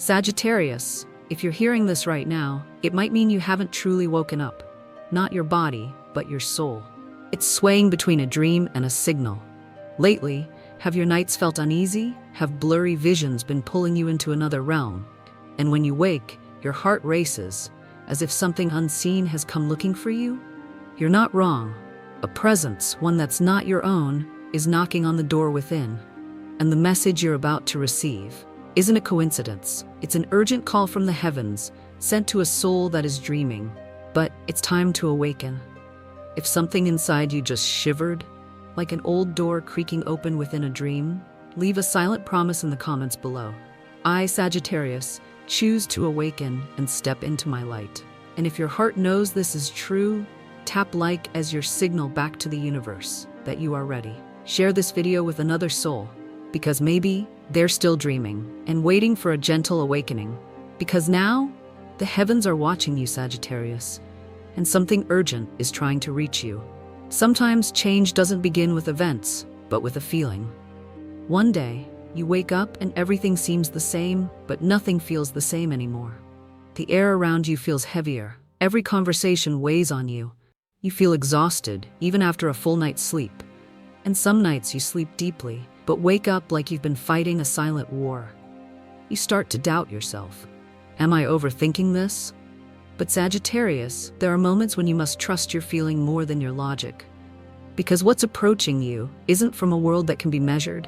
Sagittarius, if you're hearing this right now, it might mean you haven't truly woken up. Not your body, but your soul. It's swaying between a dream and a signal. Lately, have your nights felt uneasy? Have blurry visions been pulling you into another realm? And when you wake, your heart races, as if something unseen has come looking for you? You're not wrong. A presence, one that's not your own, is knocking on the door within. And the message you're about to receive isn't a coincidence. It's an urgent call from the heavens, sent to a soul that is dreaming. But it's time to awaken. If something inside you just shivered, like an old door creaking open within a dream, leave a silent promise in the comments below. I, Sagittarius, choose to awaken and step into my light. And if your heart knows this is true, tap like as your signal back to the universe that you are ready. Share this video with another soul, because maybe they're still dreaming and waiting for a gentle awakening. Because now, the heavens are watching you, Sagittarius, and something urgent is trying to reach you. Sometimes change doesn't begin with events, but with a feeling. One day, you wake up and everything seems the same, but nothing feels the same anymore. The air around you feels heavier. Every conversation weighs on you. You feel exhausted, even after a full night's sleep. And some nights you sleep deeply, but wake up like you've been fighting a silent war. You start to doubt yourself. Am I overthinking this? But Sagittarius, there are moments when you must trust your feeling more than your logic. Because what's approaching you isn't from a world that can be measured.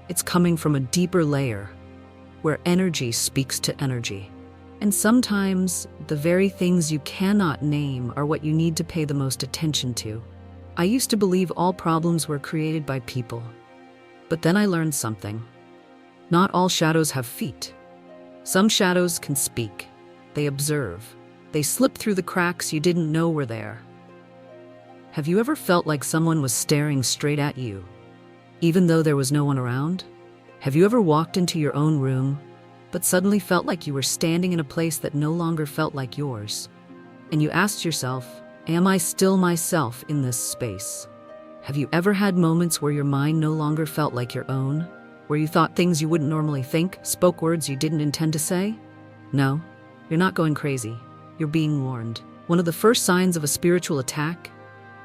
It's coming from a deeper layer, where energy speaks to energy. And sometimes, the very things you cannot name are what you need to pay the most attention to. I used to believe all problems were created by people. But then I learned something. Not all shadows have feet. Some shadows can speak. They observe. They slip through the cracks you didn't know were there. Have you ever felt like someone was staring straight at you, even though there was no one around? Have you ever walked into your own room, but suddenly felt like you were standing in a place that no longer felt like yours? And you asked yourself, am I still myself in this space? Have you ever had moments where your mind no longer felt like your own? Where you thought things you wouldn't normally think, spoke words you didn't intend to say? No, you're not going crazy. You're being warned. One of the first signs of a spiritual attack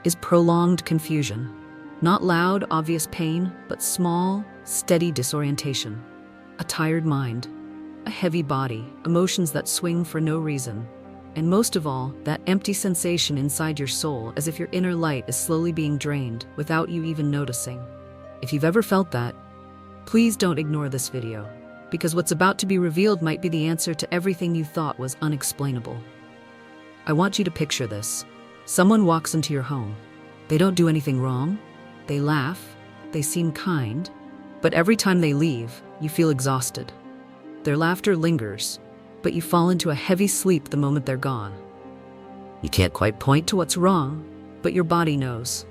is prolonged confusion. Not loud, obvious pain, but small, steady disorientation. A tired mind, a heavy body, emotions that swing for no reason. And most of all, that empty sensation inside your soul, as if your inner light is slowly being drained without you even noticing. If you've ever felt that, please don't ignore this video, because what's about to be revealed might be the answer to everything you thought was unexplainable. I want you to picture this. Someone walks into your home. They don't do anything wrong. They laugh. They seem kind. But every time they leave, you feel exhausted. Their laughter lingers, but you fall into a heavy sleep the moment they're gone. You can't quite point to what's wrong, but your body knows.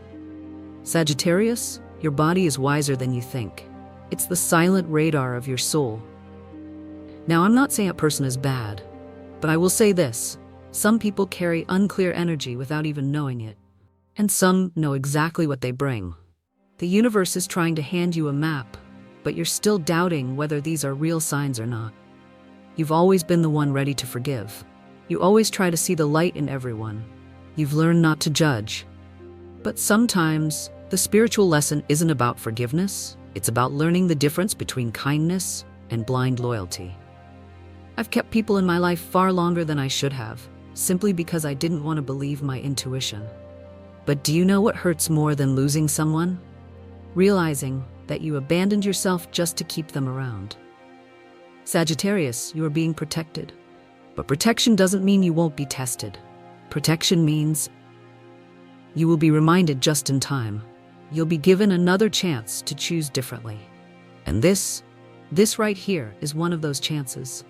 Sagittarius, your body is wiser than you think. It's the silent radar of your soul. Now, I'm not saying a person is bad, but I will say this. Some people carry unclear energy without even knowing it. And some know exactly what they bring. The universe is trying to hand you a map, but you're still doubting whether these are real signs or not. You've always been the one ready to forgive. You always try to see the light in everyone. You've learned not to judge. But sometimes, the spiritual lesson isn't about forgiveness. It's about learning the difference between kindness and blind loyalty. I've kept people in my life far longer than I should have, simply because I didn't want to believe my intuition. But do you know what hurts more than losing someone? Realizing that you abandoned yourself just to keep them around. Sagittarius, you are being protected. But protection doesn't mean you won't be tested. Protection means you will be reminded just in time. You'll be given another chance to choose differently. And this right here is one of those chances.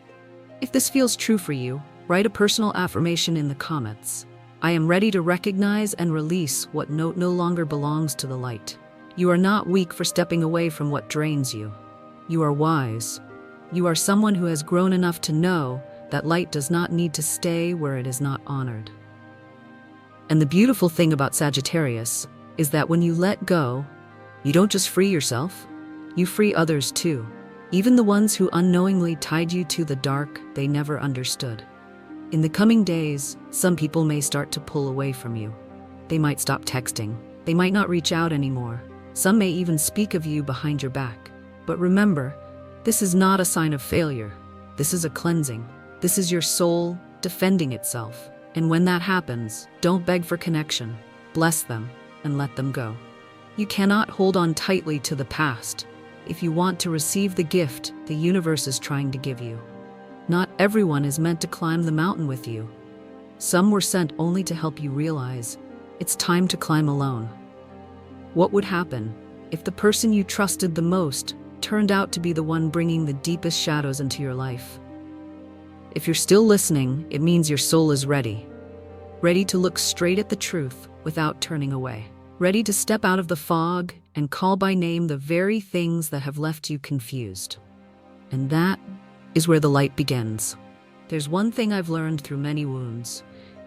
If this feels true for you, write a personal affirmation in the comments. I am ready to recognize and release what no longer belongs to the light. You are not weak for stepping away from what drains you. You are wise. You are someone who has grown enough to know that light does not need to stay where it is not honored. And the beautiful thing about Sagittarius is that when you let go, you don't just free yourself, you free others too. Even the ones who unknowingly tied you to the dark, they never understood. In the coming days, some people may start to pull away from you. They might stop texting. They might not reach out anymore. Some may even speak of you behind your back. But remember, this is not a sign of failure. This is a cleansing. This is your soul defending itself. And when that happens, don't beg for connection. Bless them and let them go. You cannot hold on tightly to the past if you want to receive the gift the universe is trying to give you. Not everyone is meant to climb the mountain with you. Some were sent only to help you realize it's time to climb alone. What would happen if the person you trusted the most turned out to be the one bringing the deepest shadows into your life? If you're still listening, it means your soul is ready. Ready to look straight at the truth without turning away. Ready to step out of the fog and call by name the very things that have left you confused. And that is where the light begins. There's one thing I've learned through many wounds.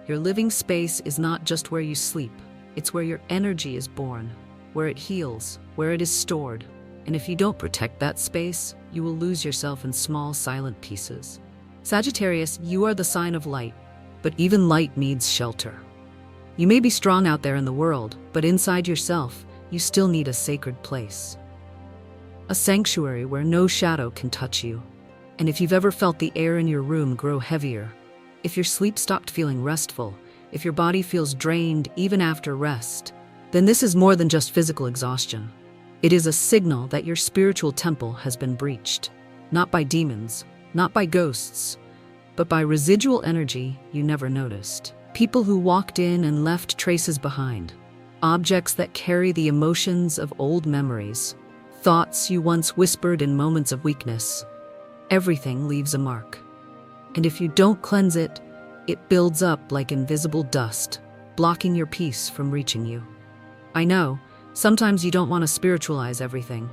Your living space is not just where you sleep. It's where your energy is born, where it heals, where it is stored. And if you don't protect that space, you will lose yourself in small, silent pieces. Sagittarius, you are the sign of light, but even light needs shelter. You may be strong out there in the world, but inside yourself, you still need a sacred place. A sanctuary where no shadow can touch you. And if you've ever felt the air in your room grow heavier, if your sleep stopped feeling restful, if your body feels drained even after rest, then this is more than just physical exhaustion. It is a signal that your spiritual temple has been breached. Not by demons, not by ghosts, but by residual energy you never noticed. People who walked in and left traces behind. Objects that carry the emotions of old memories. Thoughts you once whispered in moments of weakness. Everything leaves a mark. And if you don't cleanse it, it builds up like invisible dust, blocking your peace from reaching you. I know, sometimes you don't want to spiritualize everything.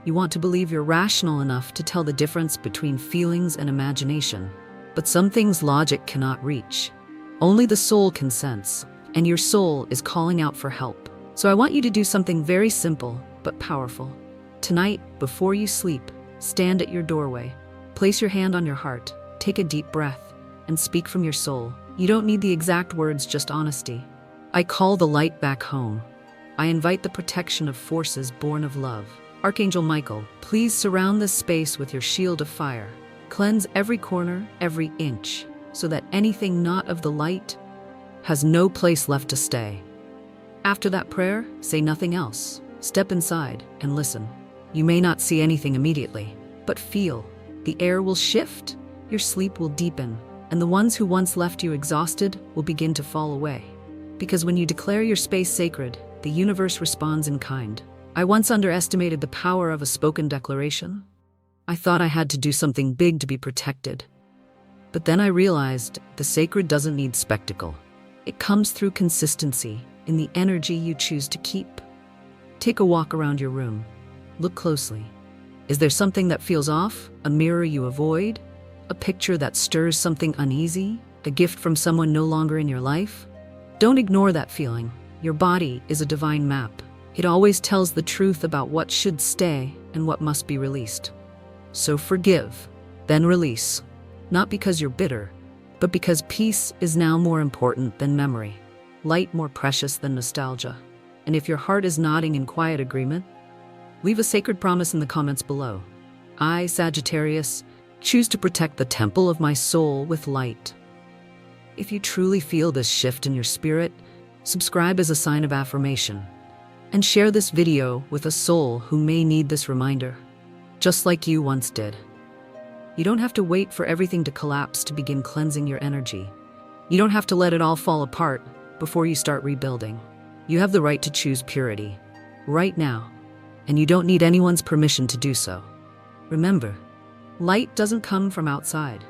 You want to believe you're rational enough to tell the difference between feelings and imagination. But some things logic cannot reach. Only the soul can sense, and your soul is calling out for help. So I want you to do something very simple, but powerful. Tonight, before you sleep, stand at your doorway. Place your hand on your heart, take a deep breath, and speak from your soul. You don't need the exact words, just honesty. I call the light back home. I invite the protection of forces born of love. Archangel Michael, please surround this space with your shield of fire. Cleanse every corner, every inch, so that anything not of the light has no place left to stay. After that prayer, say nothing else. Step inside and listen. You may not see anything immediately, but feel. The air will shift, your sleep will deepen, and the ones who once left you exhausted will begin to fall away. Because when you declare your space sacred, the universe responds in kind. I once underestimated the power of a spoken declaration. I thought I had to do something big to be protected. But then I realized the sacred doesn't need spectacle. It comes through consistency in the energy you choose to keep. Take a walk around your room. Look closely. Is there something that feels off? A mirror you avoid? A picture that stirs something uneasy? A gift from someone no longer in your life? Don't ignore that feeling. Your body is a divine map. It always tells the truth about what should stay and what must be released. So forgive, then release. Not because you're bitter, but because peace is now more important than memory, light more precious than nostalgia. And if your heart is nodding in quiet agreement, leave a sacred promise in the comments below. I, Sagittarius, choose to protect the temple of my soul with light. If you truly feel this shift in your spirit, subscribe as a sign of affirmation. And share this video with a soul who may need this reminder, just like you once did. You don't have to wait for everything to collapse to begin cleansing your energy. You don't have to let it all fall apart before you start rebuilding. You have the right to choose purity, right now, and you don't need anyone's permission to do so. Remember, light doesn't come from outside.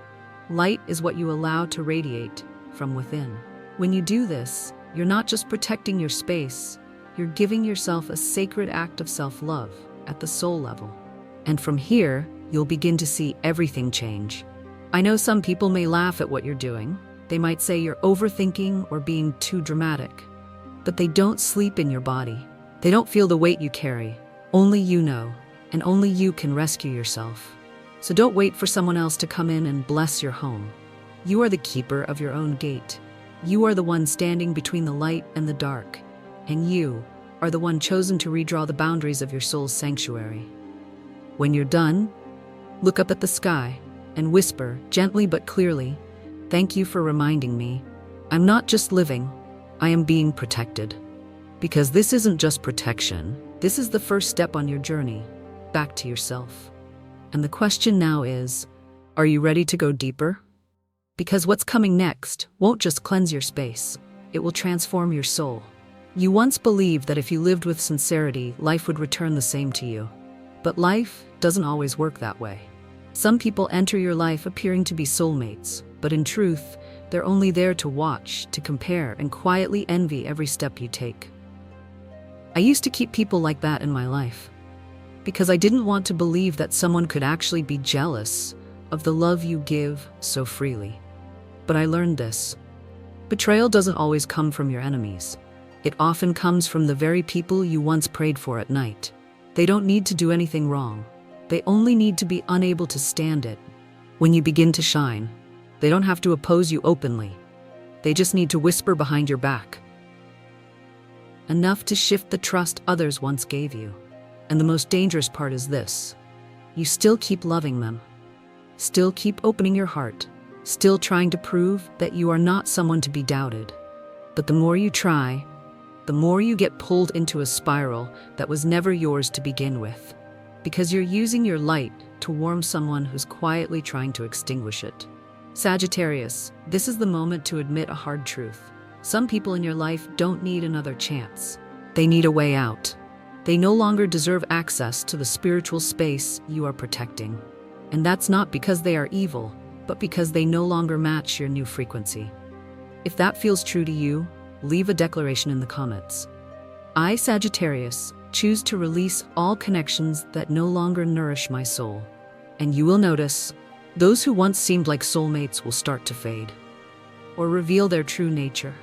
Light is what you allow to radiate from within. When you do this, you're not just protecting your space, you're giving yourself a sacred act of self-love at the soul level. And from here, you'll begin to see everything change. I know some people may laugh at what you're doing. They might say you're overthinking or being too dramatic. But they don't sleep in your body. They don't feel the weight you carry. Only you know, and only you can rescue yourself. So don't wait for someone else to come in and bless your home. You are the keeper of your own gate. You are the one standing between the light and the dark. And you are the one chosen to redraw the boundaries of your soul's sanctuary. When you're done, look up at the sky and whisper, gently but clearly, "Thank you for reminding me. I'm not just living, I am being protected." Because this isn't just protection, this is the first step on your journey back to yourself. And the question now is, are you ready to go deeper? Because what's coming next won't just cleanse your space, it will transform your soul. You once believed that if you lived with sincerity, life would return the same to you. But life doesn't always work that way. Some people enter your life appearing to be soulmates, but in truth, they're only there to watch, to compare, and quietly envy every step you take. I used to keep people like that in my life, because I didn't want to believe that someone could actually be jealous of the love you give so freely. But I learned this. Betrayal doesn't always come from your enemies. It often comes from the very people you once prayed for at night. They don't need to do anything wrong. They only need to be unable to stand it. When you begin to shine, they don't have to oppose you openly. They just need to whisper behind your back. Enough to shift the trust others once gave you. And the most dangerous part is this. You still keep loving them. Still keep opening your heart. Still trying to prove that you are not someone to be doubted. But the more you try, the more you get pulled into a spiral that was never yours to begin with. Because you're using your light to warm someone who's quietly trying to extinguish it. Sagittarius, this is the moment to admit a hard truth. Some people in your life don't need another chance. They need a way out. They no longer deserve access to the spiritual space you are protecting. And that's not because they are evil, but because they no longer match your new frequency. If that feels true to you, leave a declaration in the comments. I, Sagittarius, choose to release all connections that no longer nourish my soul. And you will notice, those who once seemed like soulmates will start to fade, or reveal their true nature.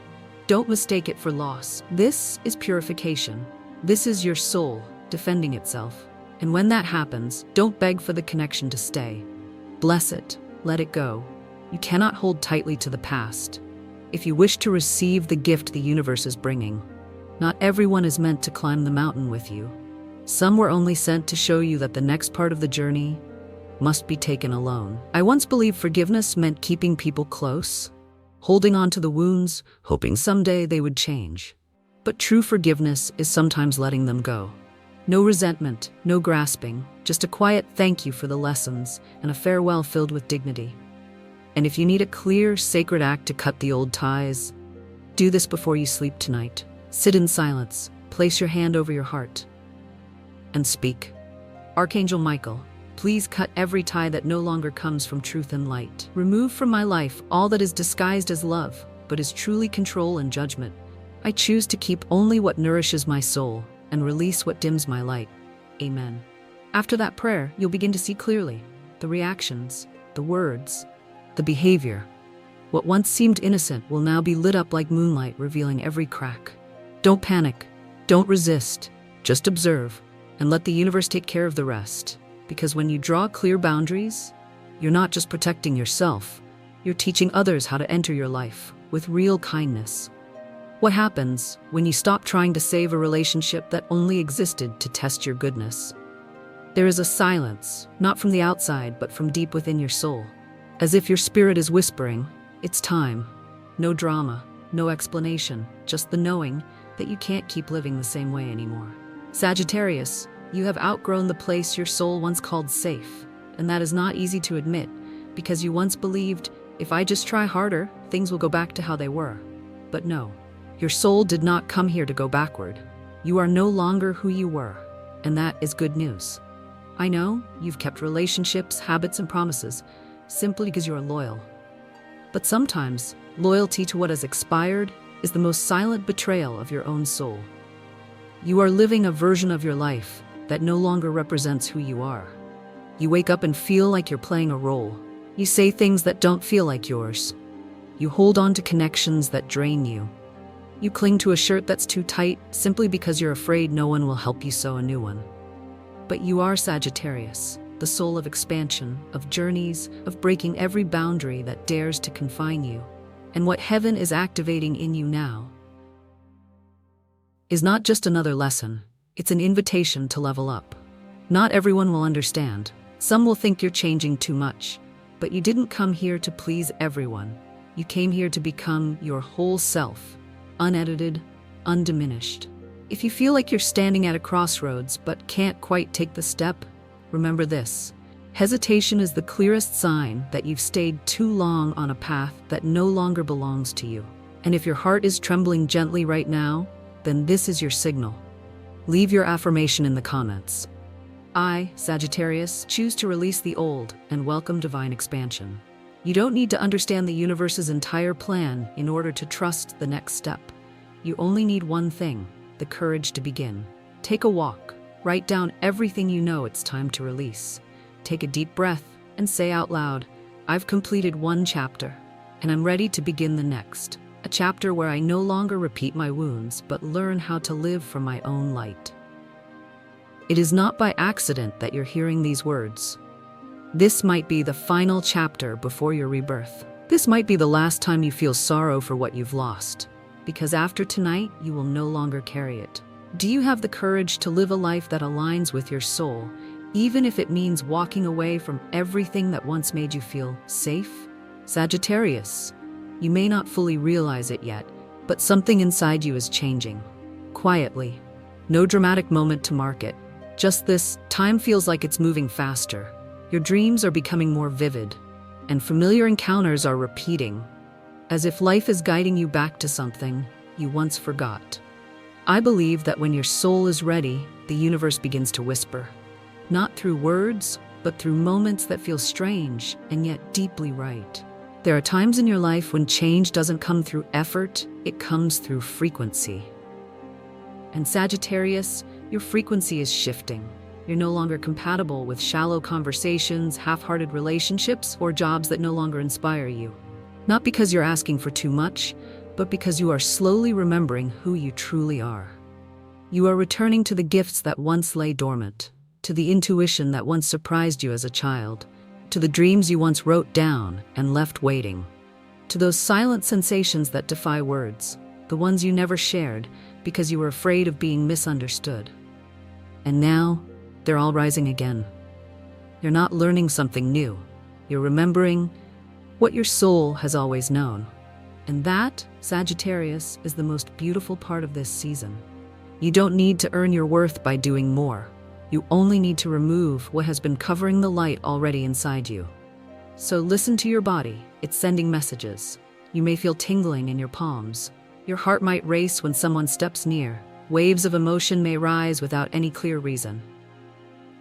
Don't mistake it for loss. This is purification. This is your soul defending itself. And when that happens, don't beg for the connection to stay. Bless it. Let it go. You cannot hold tightly to the past. If you wish to receive the gift the universe is bringing, not everyone is meant to climb the mountain with you. Some were only sent to show you that the next part of the journey must be taken alone. I once believed forgiveness meant keeping people close, holding on to the wounds, hoping someday they would change. But true forgiveness is sometimes letting them go. No resentment, no grasping, just a quiet thank you for the lessons and a farewell filled with dignity. And if you need a clear, sacred act to cut the old ties, do this before you sleep tonight. Sit in silence, place your hand over your heart, and speak. Archangel Michael, please cut every tie that no longer comes from truth and light. Remove from my life all that is disguised as love, but is truly control and judgment. I choose to keep only what nourishes my soul and release what dims my light. Amen. After that prayer, you'll begin to see clearly the reactions, the words, the behavior. What once seemed innocent will now be lit up like moonlight, revealing every crack. Don't panic. Don't resist. Just observe and let the universe take care of the rest. Because when you draw clear boundaries, you're not just protecting yourself, you're teaching others how to enter your life with real kindness. What happens when you stop trying to save a relationship that only existed to test your goodness? There is a silence, not from the outside, but from deep within your soul. As if your spirit is whispering, it's time. No drama, no explanation, just the knowing that you can't keep living the same way anymore. Sagittarius, you have outgrown the place your soul once called safe. And that is not easy to admit, because you once believed, if I just try harder, things will go back to how they were. But no. Your soul did not come here to go backward. You are no longer who you were, and that is good news. I know you've kept relationships, habits, and promises simply because you are loyal. But sometimes, loyalty to what has expired is the most silent betrayal of your own soul. You are living a version of your life that no longer represents who you are. You wake up and feel like you're playing a role. You say things that don't feel like yours. You hold on to connections that drain you. You cling to a shirt that's too tight simply because you're afraid no one will help you sew a new one. But you are Sagittarius. the soul of expansion, of journeys, of breaking every boundary that dares to confine you. And what heaven is activating in you now is not just another lesson, it's an invitation to level up. Not everyone will understand. Some will think you're changing too much, but you didn't come here to please everyone. You came here to become your whole self, unedited, undiminished. If you feel like you're standing at a crossroads but can't quite take the step, remember this. Hesitation is the clearest sign that you've stayed too long on a path that no longer belongs to you. And if your heart is trembling gently right now, then this is your signal. Leave your affirmation in the comments. I, Sagittarius, choose to release the old and welcome divine expansion. You don't need to understand the universe's entire plan in order to trust the next step. You only need one thing, the courage to begin. Take a walk. Write down everything you know it's time to release. Take a deep breath and say out loud, I've completed one chapter, and I'm ready to begin the next. A chapter where I no longer repeat my wounds, but learn how to live from my own light. It is not by accident that you're hearing these words. This might be the final chapter before your rebirth. This might be the last time you feel sorrow for what you've lost, because after tonight, you will no longer carry it. Do you have the courage to live a life that aligns with your soul, even if it means walking away from everything that once made you feel safe? Sagittarius, you may not fully realize it yet, but something inside you is changing. Quietly. No dramatic moment to mark it. Just this, time feels like it's moving faster. Your dreams are becoming more vivid, and familiar encounters are repeating, as if life is guiding you back to something you once forgot. I believe that when your soul is ready, the universe begins to whisper. Not through words, but through moments that feel strange and yet deeply right. There are times in your life when change doesn't come through effort, it comes through frequency. And Sagittarius, your frequency is shifting. You're no longer compatible with shallow conversations, half-hearted relationships, or jobs that no longer inspire you. Not because you're asking for too much, but because you are slowly remembering who you truly are. You are returning to the gifts that once lay dormant, to the intuition that once surprised you as a child, to the dreams you once wrote down and left waiting, to those silent sensations that defy words, the ones you never shared because you were afraid of being misunderstood. And now, they're all rising again. You're not learning something new. You're remembering what your soul has always known. And that, Sagittarius, is the most beautiful part of this season. You don't need to earn your worth by doing more. You only need to remove what has been covering the light already inside you. So listen to your body. It's sending messages. You may feel tingling in your palms. Your heart might race when someone steps near. Waves of emotion may rise without any clear reason.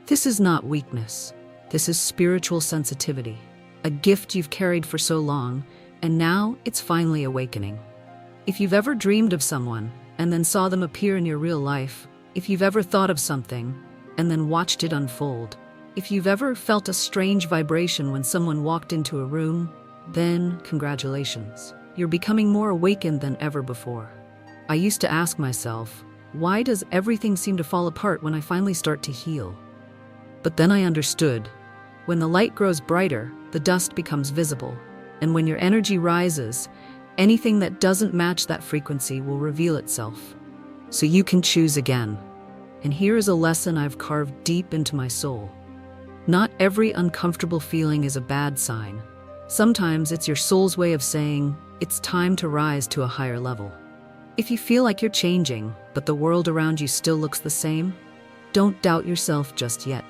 This is not weakness. This is spiritual sensitivity, a gift you've carried for so long, and now it's finally awakening. If you've ever dreamed of someone and then saw them appear in your real life, if you've ever thought of something and then watched it unfold, if you've ever felt a strange vibration when someone walked into a room, then congratulations. You're becoming more awakened than ever before. I used to ask myself, why does everything seem to fall apart when I finally start to heal? But then I understood. When the light grows brighter, the dust becomes visible. And when your energy rises, anything that doesn't match that frequency will reveal itself. So you can choose again. And here is a lesson I've carved deep into my soul. Not every uncomfortable feeling is a bad sign. Sometimes it's your soul's way of saying, it's time to rise to a higher level. If you feel like you're changing, but the world around you still looks the same, don't doubt yourself just yet.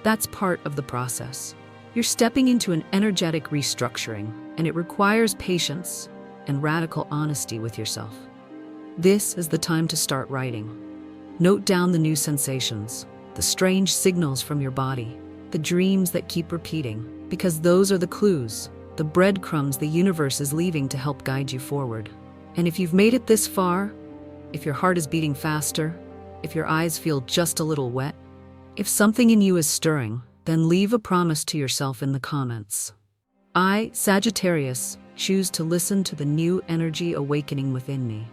That's part of the process. You're stepping into an energetic restructuring, and it requires patience and radical honesty with yourself. This is the time to start writing. Note down the new sensations, the strange signals from your body, the dreams that keep repeating, because those are the clues, the breadcrumbs the universe is leaving to help guide you forward. And if you've made it this far, if your heart is beating faster, if your eyes feel just a little wet, if something in you is stirring, then leave a promise to yourself in the comments. I, Sagittarius, choose to listen to the new energy awakening within me.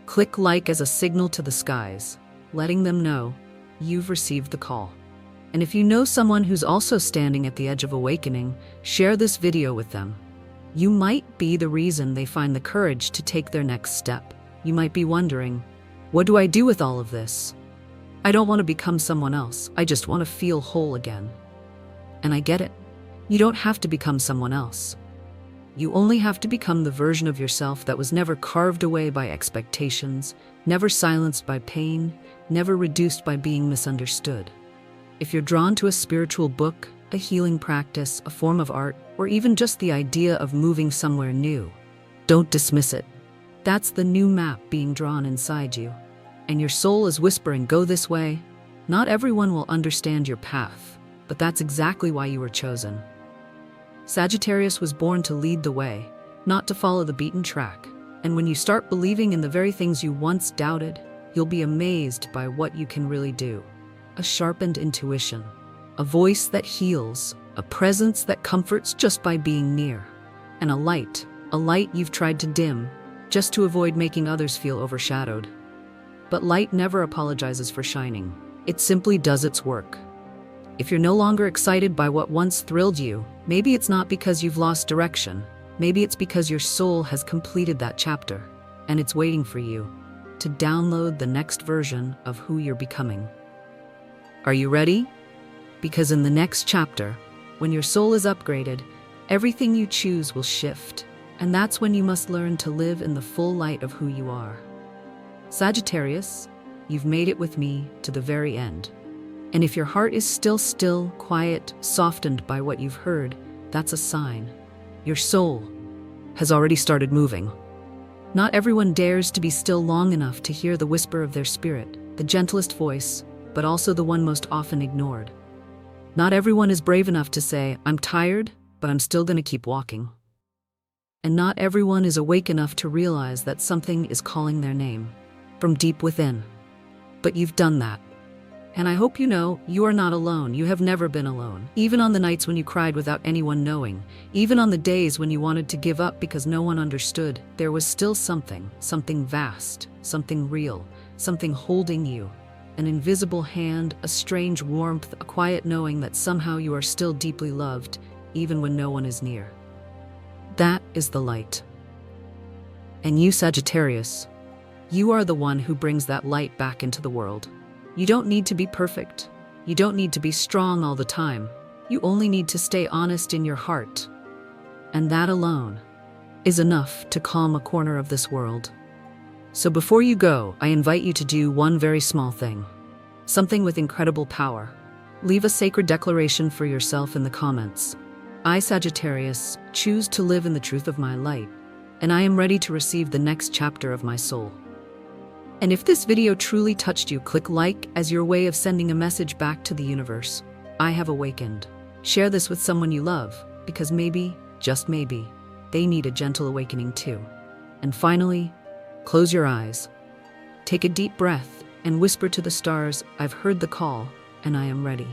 Click like as a signal to the skies, letting them know you've received the call. And if you know someone who's also standing at the edge of awakening, share this video with them. You might be the reason they find the courage to take their next step. You might be wondering, what do I do with all of this? I don't want to become someone else. I just want to feel whole again. And I get it. You don't have to become someone else. You only have to become the version of yourself that was never carved away by expectations, never silenced by pain, never reduced by being misunderstood. If you're drawn to a spiritual book, a healing practice, a form of art, or even just the idea of moving somewhere new, don't dismiss it. That's the new map being drawn inside you. And your soul is whispering, go this way. Not everyone will understand your path, but that's exactly why you were chosen. Sagittarius was born to lead the way, not to follow the beaten track. And when you start believing in the very things you once doubted, you'll be amazed by what you can really do. A sharpened intuition, a voice that heals, a presence that comforts just by being near, and a light you've tried to dim just to avoid making others feel overshadowed. But light never apologizes for shining. It simply does its work. If you're no longer excited by what once thrilled you, maybe it's not because you've lost direction. Maybe it's because your soul has completed that chapter, and it's waiting for you to download the next version of who you're becoming. Are you ready? Because in the next chapter, when your soul is upgraded, everything you choose will shift, and that's when you must learn to live in the full light of who you are. Sagittarius, you've made it with me to the very end. And if your heart is still, quiet, softened by what you've heard, that's a sign. Your soul has already started moving. Not everyone dares to be still long enough to hear the whisper of their spirit, the gentlest voice, but also the one most often ignored. Not everyone is brave enough to say, I'm tired, but I'm still going to keep walking. And not everyone is awake enough to realize that something is calling their name from deep within. But you've done that. And I hope you know you are not alone. You have never been alone. Even on the nights when you cried without anyone knowing, even on the days when you wanted to give up because no one understood, there was still something vast, something real, something holding you. An invisible hand, a strange warmth, a quiet knowing that somehow you are still deeply loved, even when no one is near. That is the light. And you, Sagittarius, you are the one who brings that light back into the world. You don't need to be perfect. You don't need to be strong all the time. You only need to stay honest in your heart. And that alone is enough to calm a corner of this world. So before you go, I invite you to do one very small thing. Something with incredible power. Leave a sacred declaration for yourself in the comments. I, Sagittarius, choose to live in the truth of my light, and I am ready to receive the next chapter of my soul. And if this video truly touched you, click like as your way of sending a message back to the universe. I have awakened. Share this with someone you love, because maybe, just maybe, they need a gentle awakening too. And finally, close your eyes. Take a deep breath and whisper to the stars, I've heard the call, and I am ready.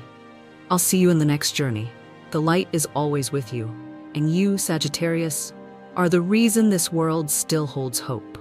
I'll see you in the next journey. The light is always with you, and you, Sagittarius, are the reason this world still holds hope.